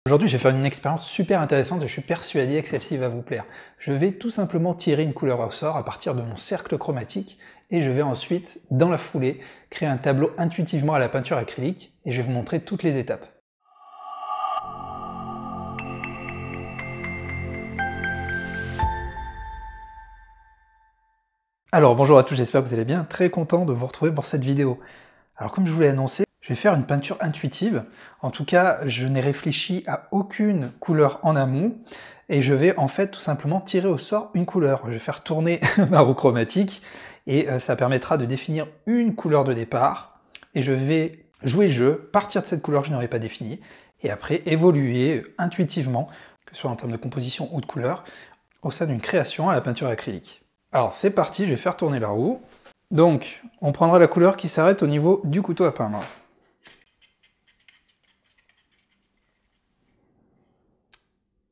Aujourd'hui, je vais faire une expérience super intéressante et je suis persuadé que celle-ci va vous plaire. Je vais tout simplement tirer une couleur au sort à partir de mon cercle chromatique et je vais ensuite, dans la foulée, créer un tableau intuitivement à la peinture acrylique et je vais vous montrer toutes les étapes. Alors bonjour à tous, j'espère que vous allez bien, très content de vous retrouver pour cette vidéo. Alors comme je vous l'ai annoncé, je vais faire une peinture intuitive. En tout cas, je n'ai réfléchi à aucune couleur en amont et je vais en fait tout simplement tirer au sort une couleur. Je vais faire tourner ma roue chromatique et ça permettra de définir une couleur de départ et je vais jouer le jeu, partir de cette couleur que je n'aurais pas définie et après évoluer intuitivement, que ce soit en termes de composition ou de couleur, au sein d'une création à la peinture acrylique. Alors c'est parti, je vais faire tourner la roue. Donc, on prendra la couleur qui s'arrête au niveau du couteau à peindre.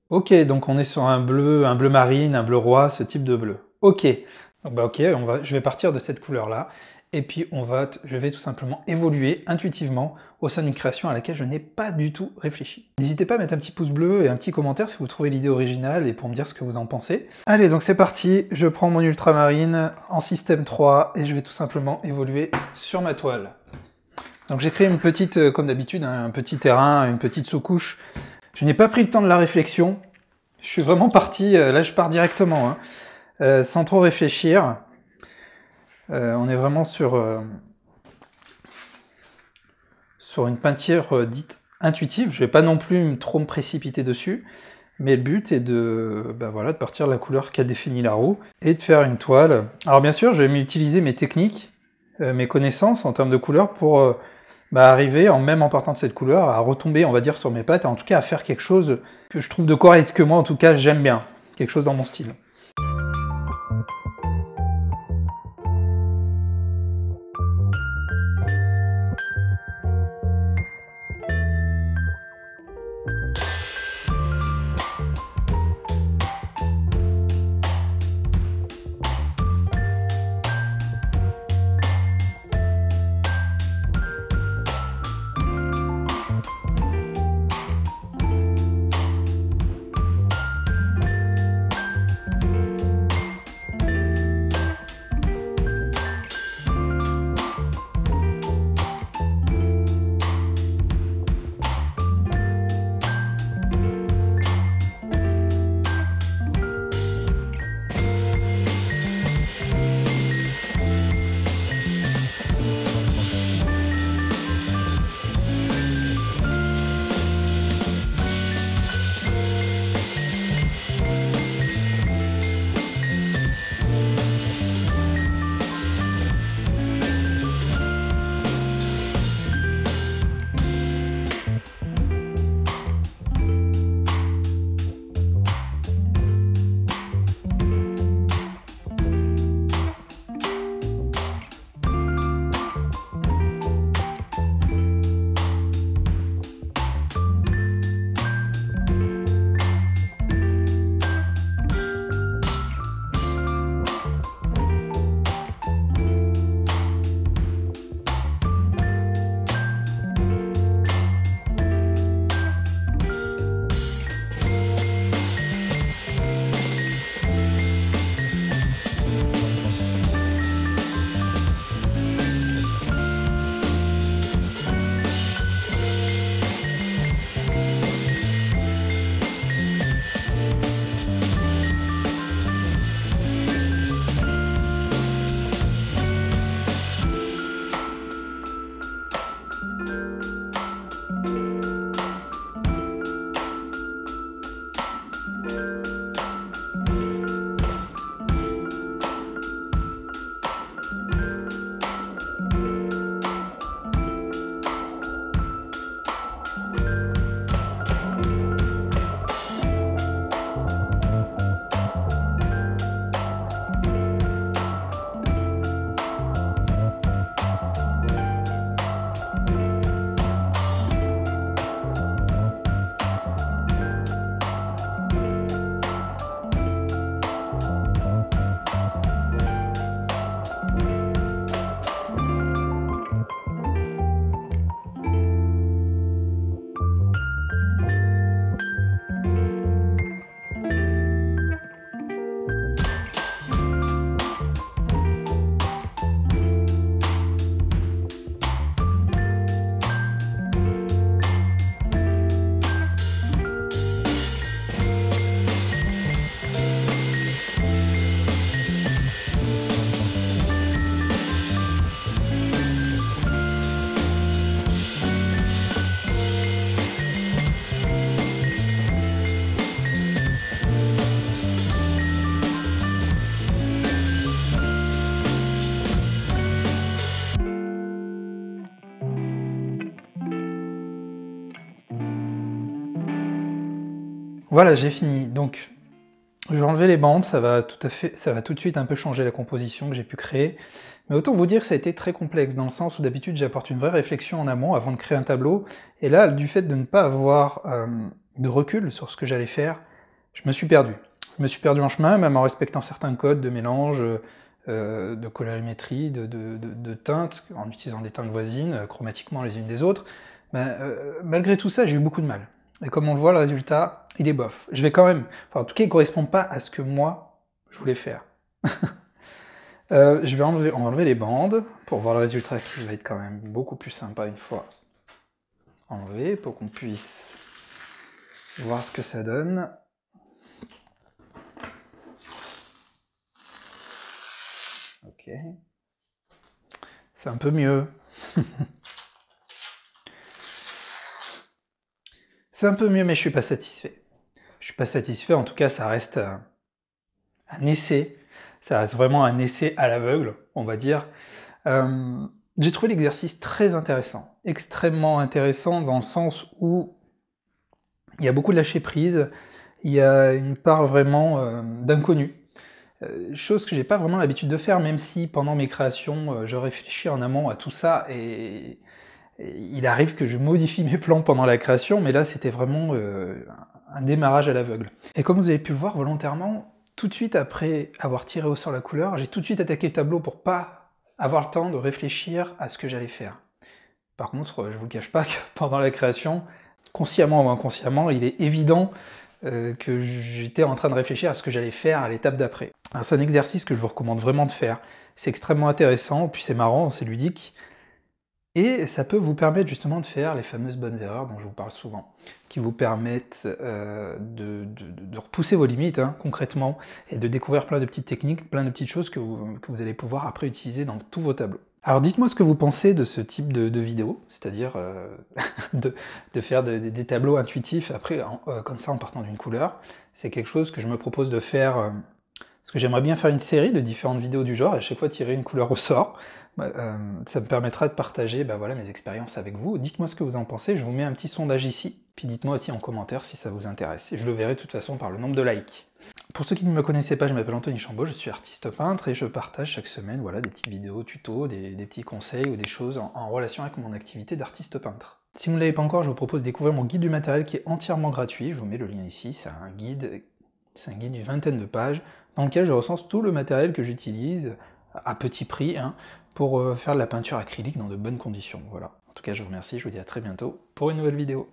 Ok, donc on est sur un bleu marine, un bleu roi, ce type de bleu. Ok, donc je vais partir de cette couleur-là, et puis je vais tout simplement évoluer intuitivement au sein d'une création à laquelle je n'ai pas du tout réfléchi. N'hésitez pas à mettre un petit pouce bleu et un petit commentaire si vous trouvez l'idée originale et pour me dire ce que vous en pensez. Allez, donc c'est parti, je prends mon ultramarine en système 3 et je vais tout simplement évoluer sur ma toile. Donc j'ai créé une petite, comme d'habitude, un petit terrain, une petite sous-couche. Je n'ai pas pris le temps de la réflexion, je suis vraiment parti, là je pars directement, sans trop réfléchir. On est vraiment sur une peinture dite intuitive. Je ne vais pas non plus trop me précipiter dessus, mais le but est de partir de la couleur qu'a définie la roue et de faire une toile. Alors bien sûr, je vais utiliser mes techniques, mes connaissances en termes de couleurs pour arriver, même en partant de cette couleur, à retomber, on va dire, sur mes pattes, en tout cas à faire quelque chose que je trouve de correct, que moi en tout cas j'aime bien, quelque chose dans mon style. Voilà, j'ai fini. Donc, je vais enlever les bandes, ça va tout de suite un peu changer la composition que j'ai pu créer. Mais autant vous dire que ça a été très complexe, dans le sens où d'habitude j'apporte une vraie réflexion en amont avant de créer un tableau, et là, du fait de ne pas avoir de recul sur ce que j'allais faire, je me suis perdu. Je me suis perdu en chemin, même en respectant certains codes de mélange, de colorimétrie, de teintes, en utilisant des teintes voisines, chromatiquement les unes des autres. Malgré tout ça, j'ai eu beaucoup de mal. Et comme on le voit, le résultat, il est bof. Je vais quand même... Enfin, en tout cas, il ne correspond pas à ce que moi, je voulais faire. On va enlever les bandes, pour voir le résultat qui va être quand même beaucoup plus sympa une fois enlevé, pour qu'on puisse voir ce que ça donne. Ok. C'est un peu mieux. C'est un peu mieux, mais je suis pas satisfait. Je suis pas satisfait, en tout cas, ça reste un essai. Ça reste vraiment un essai à l'aveugle, on va dire. J'ai trouvé l'exercice très intéressant, extrêmement intéressant dans le sens où il y a beaucoup de lâcher prise, il y a une part vraiment d'inconnu. Chose que j'ai pas vraiment l'habitude de faire, même si pendant mes créations, je réfléchis en amont à tout ça, et il arrive que je modifie mes plans pendant la création, mais là c'était vraiment un démarrage à l'aveugle. Et comme vous avez pu le voir volontairement, tout de suite après avoir tiré au sort la couleur, j'ai tout de suite attaqué le tableau pour pas avoir le temps de réfléchir à ce que j'allais faire. Par contre, je vous cache pas que pendant la création, consciemment ou inconsciemment, il est évident que j'étais en train de réfléchir à ce que j'allais faire à l'étape d'après. C'est un exercice que je vous recommande vraiment de faire. C'est extrêmement intéressant, puis c'est marrant, c'est ludique, et ça peut vous permettre justement de faire les fameuses bonnes erreurs dont je vous parle souvent, qui vous permettent de repousser vos limites, hein, concrètement, et de découvrir plein de petites techniques, plein de petites choses que vous allez pouvoir après utiliser dans tous vos tableaux. Alors dites-moi ce que vous pensez de ce type de vidéo, c'est-à-dire de faire des tableaux intuitifs après, comme ça en partant d'une couleur. C'est quelque chose que je me propose de faire, parce que j'aimerais bien faire une série de différentes vidéos du genre, et à chaque fois tirer une couleur au sort. Ça me permettra de partager voilà, mes expériences avec vous. Dites-moi ce que vous en pensez, je vous mets un petit sondage ici, puis dites-moi aussi en commentaire si ça vous intéresse, et je le verrai de toute façon par le nombre de likes. Pour ceux qui ne me connaissaient pas, je m'appelle Anthony Chambaud, je suis artiste peintre et je partage chaque semaine voilà, des petites vidéos, tutos, des petits conseils ou des choses en relation avec mon activité d'artiste peintre. Si vous ne l'avez pas encore, je vous propose de découvrir mon guide du matériel qui est entièrement gratuit, je vous mets le lien ici, c'est un guide d'une vingtaine de pages dans lequel je recense tout le matériel que j'utilise à petit prix hein, pour faire de la peinture acrylique dans de bonnes conditions. Voilà. En tout cas, je vous remercie, je vous dis à très bientôt pour une nouvelle vidéo.